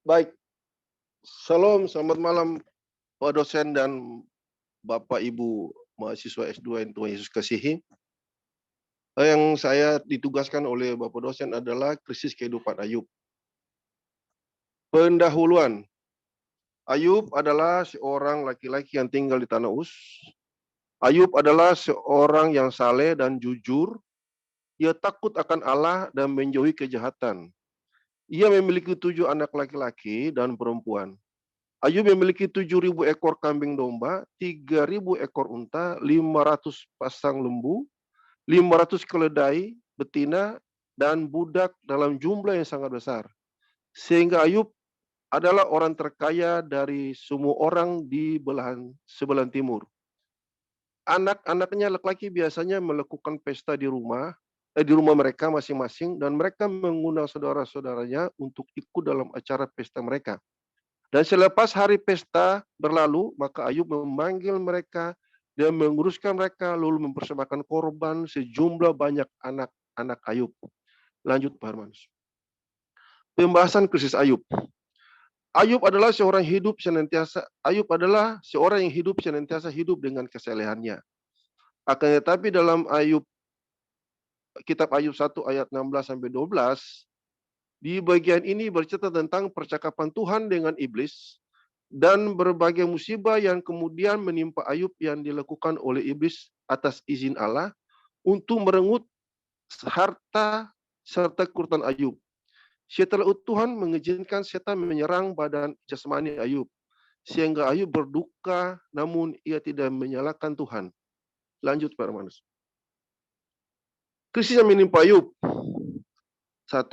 Baik, Shalom, selamat malam Pak dosen dan Bapak Ibu mahasiswa S2 yang Tuhan Yesus kasihi. Yang saya ditugaskan oleh Bapak dosen adalah krisis kehidupan Ayub. Pendahuluan. Ayub adalah seorang laki-laki yang tinggal di tanah Uz. Ayub adalah seorang yang saleh dan jujur. Ia takut akan Allah dan menjauhi kejahatan. Ia memiliki 7 anak laki-laki dan perempuan. Ayub memiliki 7.000 ekor kambing domba, 3.000 ekor unta, 500 pasang lembu, 500 keledai betina, dan budak dalam jumlah yang sangat besar. Sehingga Ayub adalah orang terkaya dari semua orang di sebelah timur. Anak-anaknya laki-laki biasanya melakukan pesta di rumah mereka masing-masing, dan mereka mengundang saudara-saudaranya untuk ikut dalam acara pesta mereka. Dan selepas hari pesta berlalu, maka Ayub memanggil mereka dan menguruskan mereka, lalu mempersembahkan korban sejumlah banyak anak-anak Ayub. Lanjut, Pak Hermanus. Pembahasan krisis Ayub. Ayub adalah seorang yang hidup senantiasa hidup dengan kesalehannya. Akan tetapi dalam kitab Ayub 1 ayat 16 sampai 12, di bagian ini bercerita tentang percakapan Tuhan dengan iblis dan berbagai musibah yang kemudian menimpa Ayub yang dilakukan oleh iblis atas izin Allah untuk merenggut harta serta kekuatan Ayub. Setelah Tuhan mengizinkan setan menyerang badan jasmani Ayub, sehingga Ayub berduka, namun ia tidak menyalahkan Tuhan. Lanjut, Pak Hermanus. Krisis yang menimpa Ayub. 1.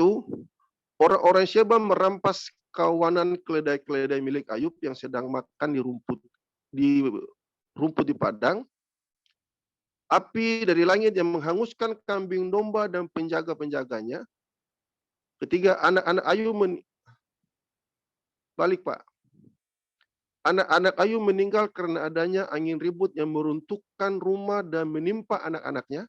Orang-orang Syeba merampas kawanan keledai-keledai milik Ayub yang sedang makan di rumput di padang. Api dari langit yang menghanguskan kambing domba dan penjaga-penjaganya. Ketiga, anak-anak Ayub Anak-anak Ayub meninggal karena adanya angin ribut yang meruntuhkan rumah dan menimpa anak-anaknya.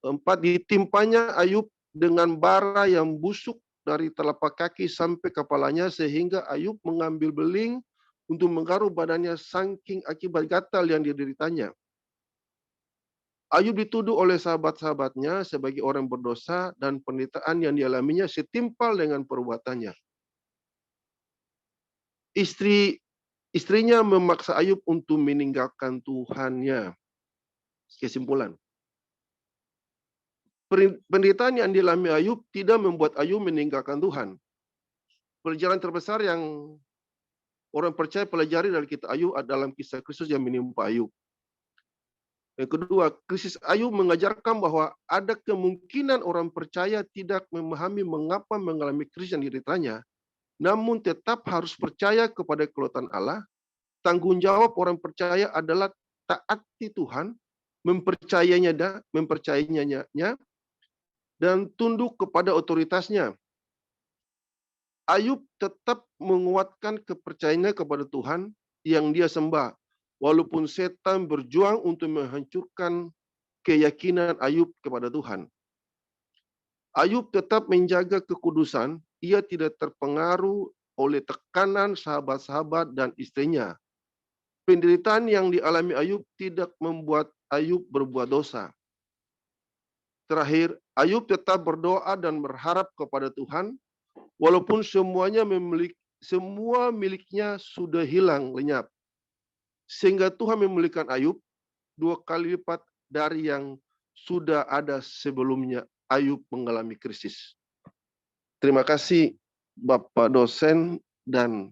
4, ditimpanya Ayub dengan bara yang busuk dari telapak kaki sampai kepalanya, sehingga Ayub mengambil beling untuk menggaruk badannya saking akibat gatal yang dideritanya. Ayub dituduh oleh sahabat-sahabatnya sebagai orang berdosa, dan penderitaan yang dialaminya setimpal dengan perbuatannya. Istrinya memaksa Ayub untuk meninggalkan Tuhannya. Kesimpulan. Penderitaan yang dialami Ayub tidak membuat Ayub meninggalkan Tuhan. Pelajaran terbesar yang orang percaya pelajari dari kitab Ayub dalam kisah Kristus yang menimpa Ayub. Yang kedua, krisis Ayub mengajarkan bahwa ada kemungkinan orang percaya tidak memahami mengapa mengalami krisis yang dideritanya, namun tetap harus percaya kepada kekuatan Allah. Tanggung jawab orang percaya adalah taati Tuhan, mempercayainya dan tunduk kepada otoritasnya. Ayub tetap menguatkan kepercayaannya kepada Tuhan yang dia sembah, walaupun setan berjuang untuk menghancurkan keyakinan Ayub kepada Tuhan. Ayub tetap menjaga kekudusan, ia tidak terpengaruh oleh tekanan sahabat-sahabat dan istrinya. Penderitaan yang dialami Ayub tidak membuat Ayub berbuat dosa. Terakhir, Ayub tetap berdoa dan berharap kepada Tuhan, walaupun semua miliknya sudah hilang lenyap. Sehingga Tuhan memulihkan Ayub 2 kali lipat dari yang sudah ada sebelumnya Ayub mengalami krisis. Terima kasih Bapak dosen dan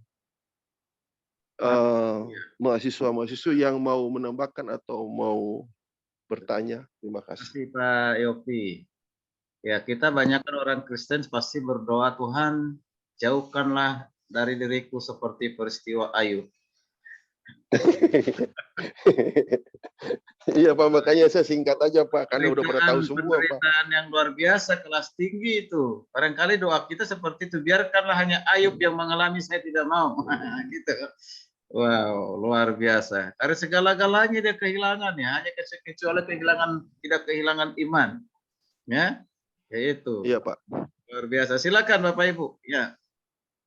mahasiswa-mahasiswa yang mau menambahkan atau mau bertanya. Terima kasih. Terima kasih Pak Yopi. Ya, kita banyak orang Kristen pasti berdoa, Tuhan jauhkanlah dari diriku seperti peristiwa Ayub. Iya Pak, makanya saya singkat aja Pak, karena udah pada tahu semua Pak. Penderitaan yang luar biasa, kelas tinggi itu. Barangkali doa kita seperti itu, biarkanlah hanya Ayub yang mengalami, saya tidak mau. Gitu. Wow, luar biasa. Dari segala-galanya dia kehilangan ya, hanya kecuali tidak kehilangan iman. Ya, yaitu. Iya Pak. Luar biasa. Silakan Bapak Ibu. Ya.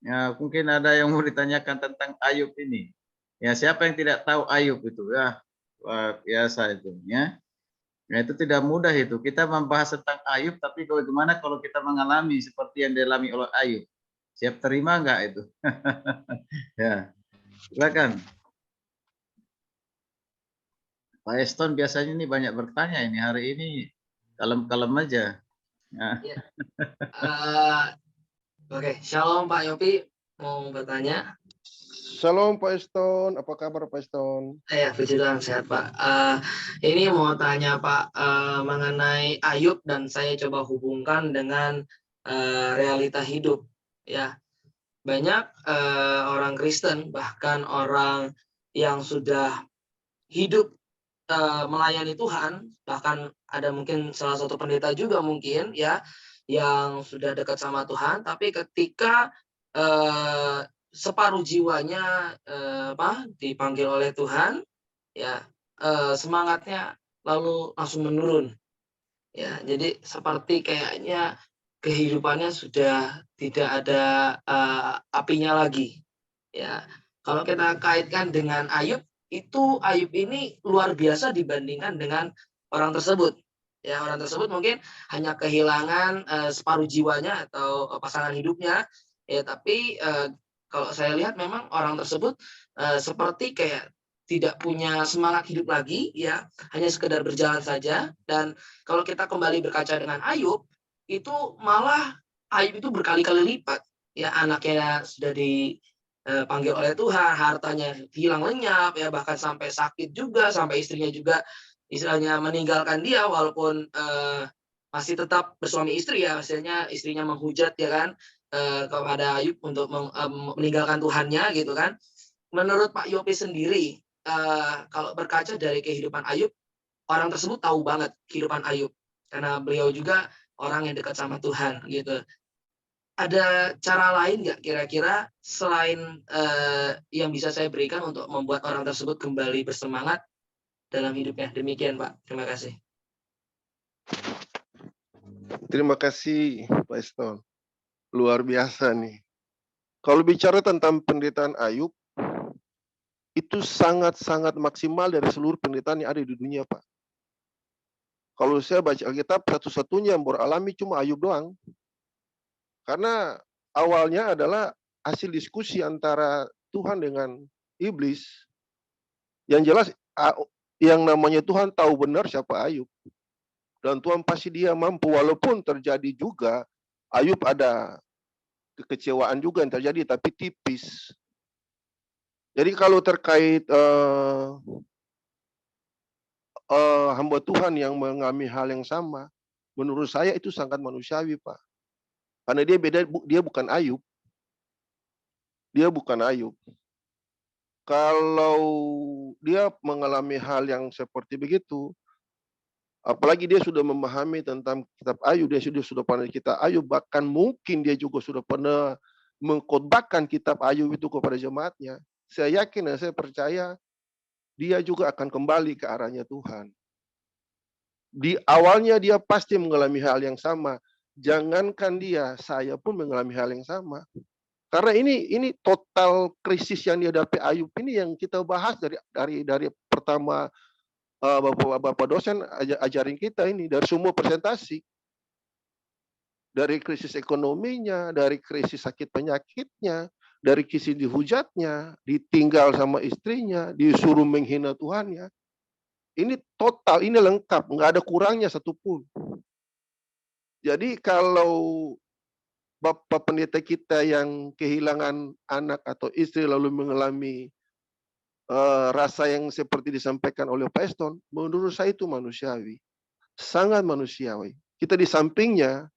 Ya, mungkin ada yang mau ditanyakan tentang Ayub ini. Ya, siapa yang tidak tahu Ayub itu? Ya, wah, biasa itu, ya. Ya, itu tidak mudah itu. Kita membahas tentang Ayub, tapi bagaimana kalau kita mengalami seperti yang dialami oleh Ayub? Siap terima enggak itu? Ya, silakan. Pak Eston biasanya ini banyak bertanya ini. Hari ini kalem-kalem aja. Ya. Ya. Oke, Shalom Pak Yopi, mau bertanya. Shalom Pak Eston, apa kabar Pak Eston? Ya, puji Tuhan, sehat Pak. Ini mau tanya Pak mengenai Ayub, dan saya coba hubungkan dengan realita hidup. Ya, banyak orang Kristen, bahkan orang yang sudah hidup melayani Tuhan, bahkan ada mungkin salah satu pendeta juga mungkin ya yang sudah dekat sama Tuhan, tapi ketika separuh jiwanya dipanggil oleh Tuhan, ya semangatnya lalu langsung menurun. Ya, jadi seperti kayaknya kehidupannya sudah tidak ada apinya lagi. Ya, kalau kita kaitkan dengan Ayub, itu Ayub ini luar biasa dibandingkan dengan orang tersebut. Ya, orang tersebut mungkin hanya kehilangan separuh jiwanya atau pasangan hidupnya. Ya, tapi kalau saya lihat memang orang tersebut seperti kayak tidak punya semangat hidup lagi, ya, hanya sekedar berjalan saja. Dan kalau kita kembali berkaca dengan Ayub, itu malah Ayub itu berkali-kali lipat. Ya, anaknya sudah dipanggil oleh Tuhan, hartanya hilang lenyap, ya, bahkan sampai sakit juga, sampai istrinya juga istilahnya meninggalkan dia, walaupun masih tetap bersuami istri, ya, hasilnya istrinya menghujat, ya kan, kepada Ayub untuk meninggalkan Tuhannya, gitu kan. Menurut Pak Yopi sendiri, kalau berkaca dari kehidupan Ayub, orang tersebut tahu banget kehidupan Ayub karena beliau juga orang yang dekat sama Tuhan, gitu. Ada cara lain nggak kira-kira selain yang bisa saya berikan untuk membuat orang tersebut kembali bersemangat dalam hidupnya? Demikian Pak, terima kasih. Terima kasih Pak Eston. Luar biasa nih. Kalau bicara tentang penderitaan Ayub, itu sangat-sangat maksimal dari seluruh penderitaan yang ada di dunia, Pak. Kalau saya baca Alkitab, satu-satunya yang beralami cuma Ayub doang. Karena awalnya adalah hasil diskusi antara Tuhan dengan iblis. Yang jelas, yang namanya Tuhan tahu benar siapa Ayub. Dan Tuhan pasti dia mampu, walaupun terjadi juga, Ayub ada kekecewaan juga yang terjadi, tapi tipis. Jadi kalau terkait hamba Tuhan yang mengalami hal yang sama, menurut saya itu sangat manusiawi, Pak. Karena dia beda, dia bukan Ayub. Dia bukan Ayub. Kalau dia mengalami hal yang seperti begitu, apalagi dia sudah memahami tentang kitab Ayub, dia sudah pernah kitab Ayub, bahkan mungkin dia juga sudah pernah mengkhotbahkan kitab Ayub itu kepada jemaatnya. Saya yakin dan saya percaya dia juga akan kembali ke arahnya Tuhan. Di awalnya dia pasti mengalami hal yang sama. Jangankan dia, saya pun mengalami hal yang sama. Karena ini total krisis yang dihadapi Ayub ini yang kita bahas dari pertama Bapak dosen ajarin kita ini, dari semua presentasi. Dari krisis ekonominya, dari krisis sakit penyakitnya, dari krisis dihujatnya, ditinggal sama istrinya, disuruh menghina Tuhannya. Ini total, ini lengkap, nggak ada kurangnya satupun. Jadi kalau Bapak pendeta kita yang kehilangan anak atau istri lalu mengalami rasa yang seperti disampaikan oleh Pak Eston, menurut saya itu manusiawi. Sangat manusiawi. Kita di sampingnya,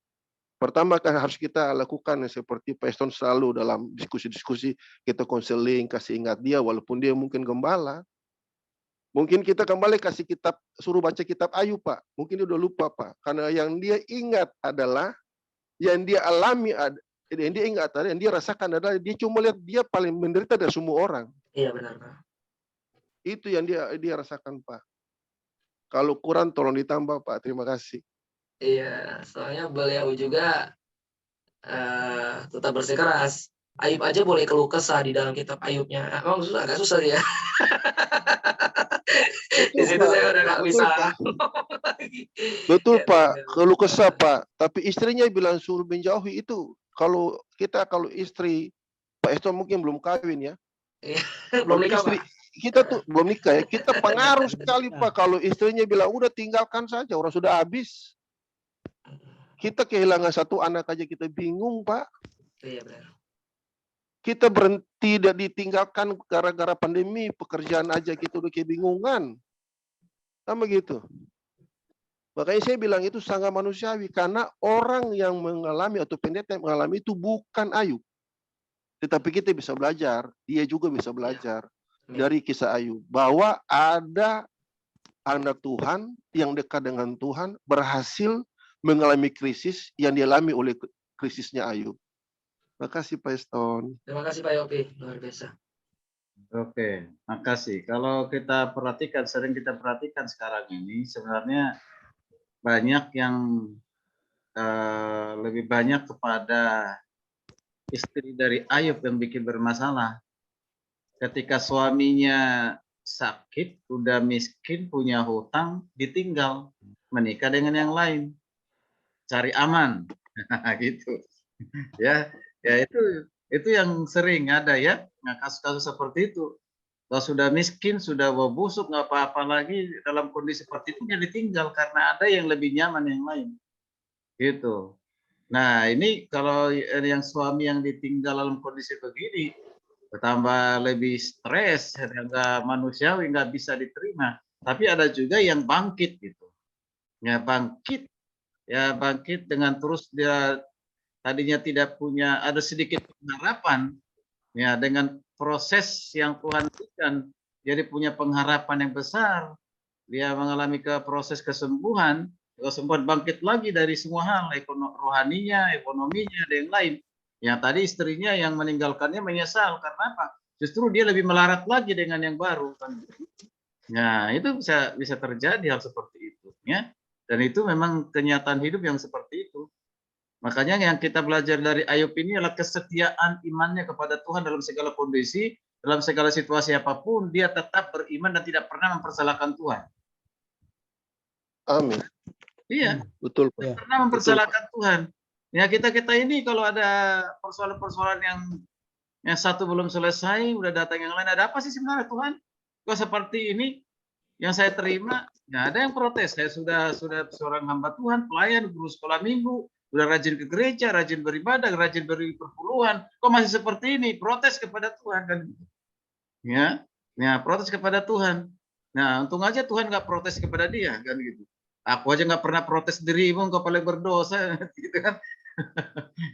pertama kan harus kita lakukan yang seperti Pak Eston selalu dalam diskusi-diskusi, kita konseling, kasih ingat dia, walaupun dia mungkin gembala. Mungkin kita kembali kasih kitab, suruh baca kitab Ayub, Pak. Mungkin dia udah lupa, Pak. Karena yang dia ingat adalah, yang dia alami, yang dia ingat adalah, yang dia rasakan adalah, dia cuma lihat dia paling menderita dari semua orang. Iya benar Pak. Itu yang dia rasakan, Pak. Kalau kurang tolong ditambah, Pak. Terima kasih. Iya, soalnya beliau juga tetap bersikeras. Ayub aja boleh keluh kesah di dalam kitab Ayubnya. Emang susah, agak susah ya. Di Betul, situ Pak. saya udah nggak Betul, bisa Pak. ngomong lagi. Betul, Ya, Pak. Tuhan. Keluh kesah, Pak. Tapi istrinya bilang suruh menjauhi itu. Kalau istri, Pak Eston mungkin belum kawin ya. Iya, belum Kalau nikah, istri Pak. kita tuh belum nikah ya, kita pengaruh sekali, Pak. Kalau istrinya bilang udah tinggalkan saja, orang sudah habis. Kita kehilangan satu anak aja kita bingung, Pak. Iya, benar. Kita berhenti tidak ditinggalkan gara-gara pandemi, pekerjaan aja kita udah kebingungan. Sama gitu. Makanya saya bilang itu sangat manusiawi karena orang yang mengalami atau pendeta yang mengalami itu bukan Ayub. Tetapi kita bisa belajar, dia juga bisa belajar dari kisah Ayub bahwa ada anak Tuhan yang dekat dengan Tuhan berhasil mengalami krisis yang dialami oleh krisisnya Ayub. Terima kasih Pak Eston. Terima kasih Pak Yopi, luar biasa. Oke, makasih. Kalau kita perhatikan, sering kita perhatikan sekarang ini, sebenarnya banyak yang lebih banyak kepada istri dari Ayub yang bikin bermasalah. Ketika suaminya sakit, udah miskin, punya hutang, ditinggal, menikah dengan yang lain, cari aman, gitu. Ya, ya itu yang sering ada ya, nah, kasus-kasus seperti itu. Kalau sudah miskin, sudah busuk, nggak apa-apa lagi dalam kondisi seperti itu, dia ditinggal karena ada yang lebih nyaman yang lain, gitu. Nah ini kalau yang suami yang ditinggal dalam kondisi begini, bertambah lebih stres, nggak manusiawi, nggak bisa diterima. Tapi ada juga yang bangkit gitu, ya bangkit dengan terus dia tadinya tidak punya, ada sedikit pengharapan, ya dengan proses yang Tuhan berikan, jadi punya pengharapan yang besar. Dia mengalami proses kesembuhan bangkit lagi dari semua hal, rohaninya, ekonominya, dan yang lain. Yang tadi istrinya yang meninggalkannya menyesal karena apa? Justru dia lebih melarat lagi dengan yang baru kan. Nah, itu bisa terjadi hal seperti itu, ya. Dan itu memang kenyataan hidup yang seperti itu. Makanya yang kita belajar dari Ayub ini adalah kesetiaan imannya kepada Tuhan dalam segala kondisi, dalam segala situasi apapun, dia tetap beriman dan tidak pernah mempersalahkan Tuhan. Amin. Iya, betul Pak. Tidak pernah mempersalahkan Tuhan. Ya kita ini kalau ada persoalan-persoalan yang satu belum selesai, udah datang yang lain, ada apa sih sebenarnya Tuhan? Kok seperti ini yang saya terima? Nggak ada yang protes. Saya sudah seorang hamba Tuhan, pelayan, guru sekolah minggu, udah rajin ke gereja, rajin beribadah, rajin beri perpuluhan. Kok masih seperti ini? Protes kepada Tuhan kan? Ya, protes kepada Tuhan. Nah, untung aja Tuhan nggak protes kepada dia kan gitu. Aku aja nggak pernah protes dirimu, engkau paling berdosa, gitu kan?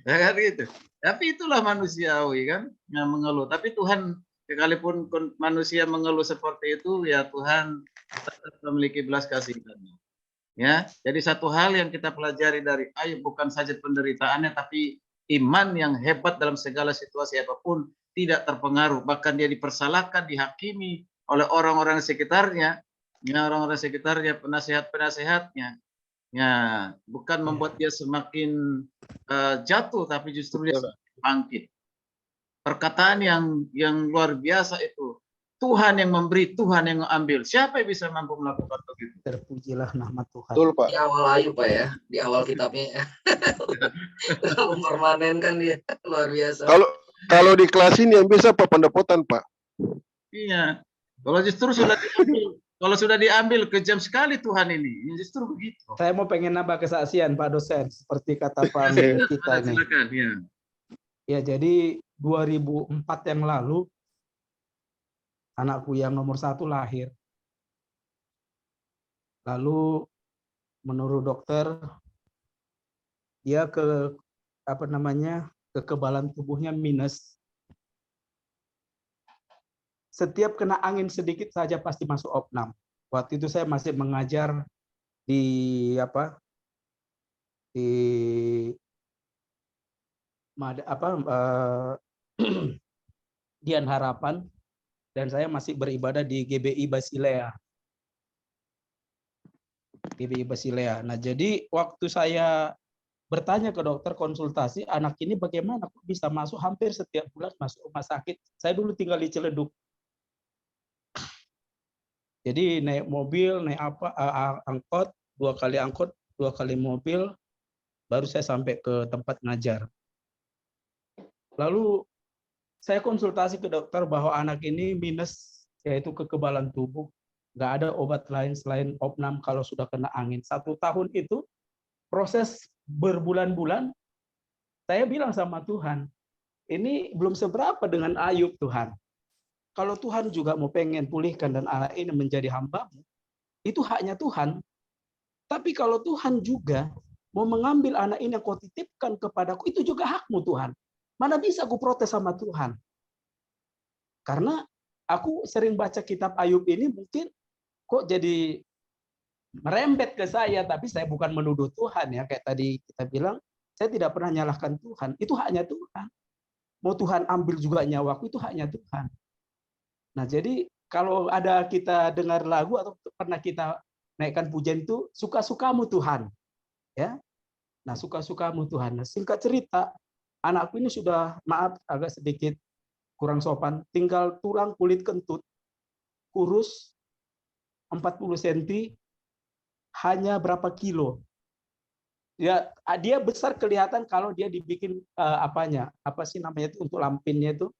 Ya kan gitu. Tapi itulah manusiawi kan, yang mengeluh. Tapi Tuhan, sekalipun manusia mengeluh seperti itu, ya Tuhan tetap memiliki belas kasihan. Ya, jadi satu hal yang kita pelajari dari Ayub bukan saja penderitaannya, tapi iman yang hebat dalam segala situasi apapun, tidak terpengaruh. Bahkan dia dipersalahkan, dihakimi oleh orang-orang sekitarnya, ya orang-orang sekitarnya, penasehat-penasehatnya. Ya, bukan membuat dia semakin jatuh, tapi justru dia semakin bangkit. Perkataan yang luar biasa itu. Tuhan yang memberi, Tuhan yang mengambil. Siapa yang bisa mampu melakukan begitu? Terpujilah nama Tuhan. Betul Pak. Di awal Ayub Pak ya, di awal kitabnya ya. Mempermanenkan dia, luar biasa. Kalau di kelas ini yang bisa Pak pendapotan Pak. Iya. Kalau justru sudah diambil, kalau sudah diambil kejam sekali Tuhan ini. Justru begitu. Saya mau pengen nambah kesaksian Pak dosen, seperti kata Pak kita ini. Silakan, ya. Ya, jadi 2004 yang lalu anakku yang nomor 1 lahir. Lalu menurut dokter dia kekebalan tubuhnya minus. Setiap kena angin sedikit saja pasti masuk opnam. Waktu itu saya masih mengajar di Dian Harapan, dan saya masih beribadah di GBI Basilea. GBI Basilea. Nah, jadi waktu saya bertanya ke dokter konsultasi, anak ini bagaimana kok bisa masuk hampir setiap bulan masuk rumah sakit. Saya dulu tinggal di Ciledug. Jadi naik mobil, naik angkot, 2 kali angkot, 2 kali mobil, baru saya sampai ke tempat ngajar. Lalu saya konsultasi ke dokter bahwa anak ini minus, yaitu kekebalan tubuh. Nggak ada obat lain selain opnam kalau sudah kena angin. 1 tahun itu proses berbulan-bulan, saya bilang sama Tuhan, ini belum seberapa dengan Ayub Tuhan. Kalau Tuhan juga mau pengen pulihkan dan anak ini menjadi hamba-Mu, itu haknya Tuhan. Tapi kalau Tuhan juga mau mengambil anak ini yang kau titipkan kepadaku, itu juga hakmu Tuhan. Mana bisa aku protes sama Tuhan? Karena aku sering baca kitab Ayub ini mungkin kok jadi merembet ke saya, tapi saya bukan menuduh Tuhan ya. Kayak tadi kita bilang, saya tidak pernah nyalahkan Tuhan. Itu haknya Tuhan. Mau Tuhan ambil juga nyawaku, itu haknya Tuhan. Nah, jadi kalau ada kita dengar lagu atau pernah kita naikkan pujian itu, suka-sukamu Tuhan. Ya. Nah, suka-sukamu Tuhan. Nah, singkat cerita, anakku ini sudah, maaf agak sedikit kurang sopan, tinggal tulang kulit kentut, kurus, 40 cm, hanya berapa kilo. Ya, dia besar kelihatan kalau dia dibikin apa sih namanya itu untuk lampinnya itu,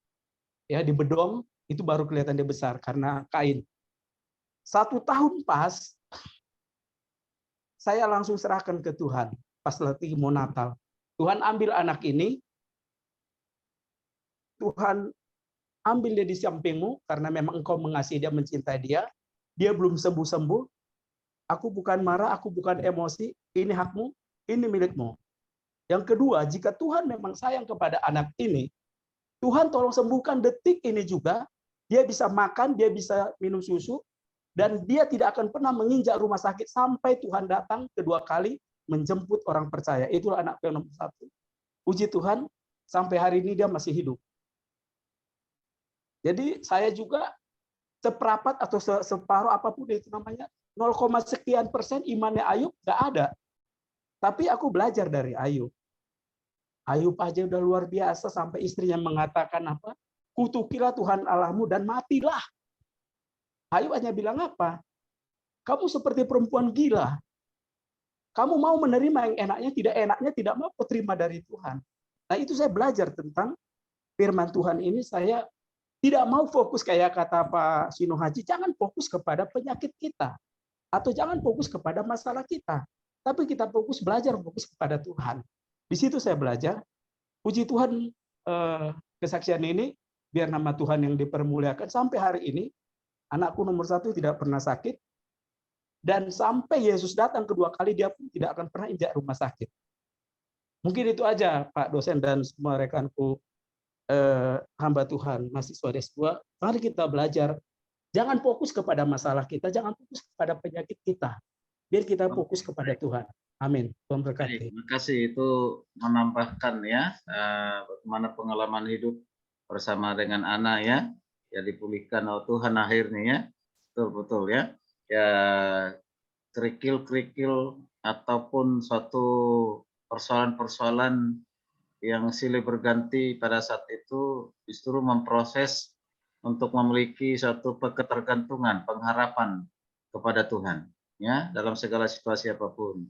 ya di bedong, itu baru kelihatan dia besar karena kain. 1 tahun pas, saya langsung serahkan ke Tuhan pas lagi mau Natal. Tuhan ambil anak ini, Tuhan ambil dia di sampingmu karena memang Engkau mengasihi dia, mencintai dia. Dia belum sembuh-sembuh. Aku bukan marah, aku bukan emosi. Ini hakmu, ini milikmu. Yang kedua, jika Tuhan memang sayang kepada anak ini, Tuhan tolong sembuhkan detik ini juga. Dia bisa makan, dia bisa minum susu, dan dia tidak akan pernah menginjak rumah sakit sampai Tuhan datang kedua kali menjemput orang percaya. Itulah anak yang nomor 1. Puji Tuhan, sampai hari ini dia masih hidup. Jadi saya juga seperapat atau separuh apapun itu namanya, 0, sekian persen imannya Ayub nggak ada. Tapi aku belajar dari Ayub. Ayub aja udah luar biasa sampai istrinya mengatakan apa? Kutukilah Tuhan Allahmu dan matilah. Ayub hanya bilang apa? Kamu seperti perempuan gila. Kamu mau menerima yang enaknya tidak mau terima dari Tuhan. Nah, itu saya belajar tentang firman Tuhan ini. Saya tidak mau fokus kayak kata Pak Sino Haji, jangan fokus kepada penyakit kita. Atau jangan fokus kepada masalah kita. Tapi kita belajar fokus kepada Tuhan. Di situ saya belajar. Puji Tuhan, kesaksian ini, biar nama Tuhan yang dipermuliakan. Sampai hari ini, anakku nomor 1 tidak pernah sakit. Dan sampai Yesus datang kedua kali, dia pun tidak akan pernah injak rumah sakit. Mungkin itu aja Pak dosen dan semua rekanku hamba Tuhan, mahasiswa S2. Mari kita belajar. Jangan fokus kepada masalah kita, jangan fokus kepada penyakit kita. Biar kita fokus kepada Tuhan. Amin. Tuhan berkati. Terima kasih, itu menambahkan ya bagaimana pengalaman hidup bersama dengan anak ya, dipulihkan oleh Tuhan akhirnya ya. Betul ya. Ya, kerikil-kerikil ataupun suatu persoalan-persoalan yang silih berganti pada saat itu justru memproses untuk memiliki suatu ketergantungan, pengharapan kepada Tuhan ya dalam segala situasi apapun.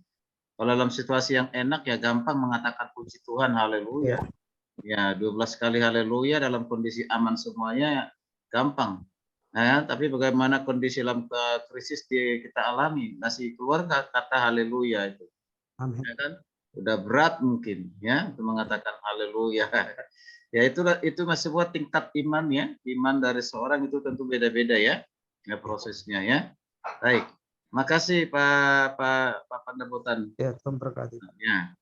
Kalau dalam situasi yang enak ya gampang mengatakan puji Tuhan, haleluya. Ya 12 kali haleluya dalam kondisi aman semuanya gampang. Nah, tapi bagaimana kondisi dalam krisis kita alami, masih keluar kata haleluya itu. Amin. Ya kan? Udah berat mungkin ya untuk mengatakan haleluya. Ya itu masih buat tingkat iman ya. Iman dari seorang itu tentu beda-beda ya prosesnya ya. Baik. Makasih Pak Pandebutan. Ya, Tuhan berkati. Ya.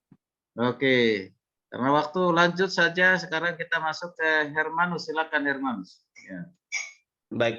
Oke. Karena waktu lanjut saja, sekarang kita masuk ke Hermanus. Silakan Hermanus. Ya. Baik,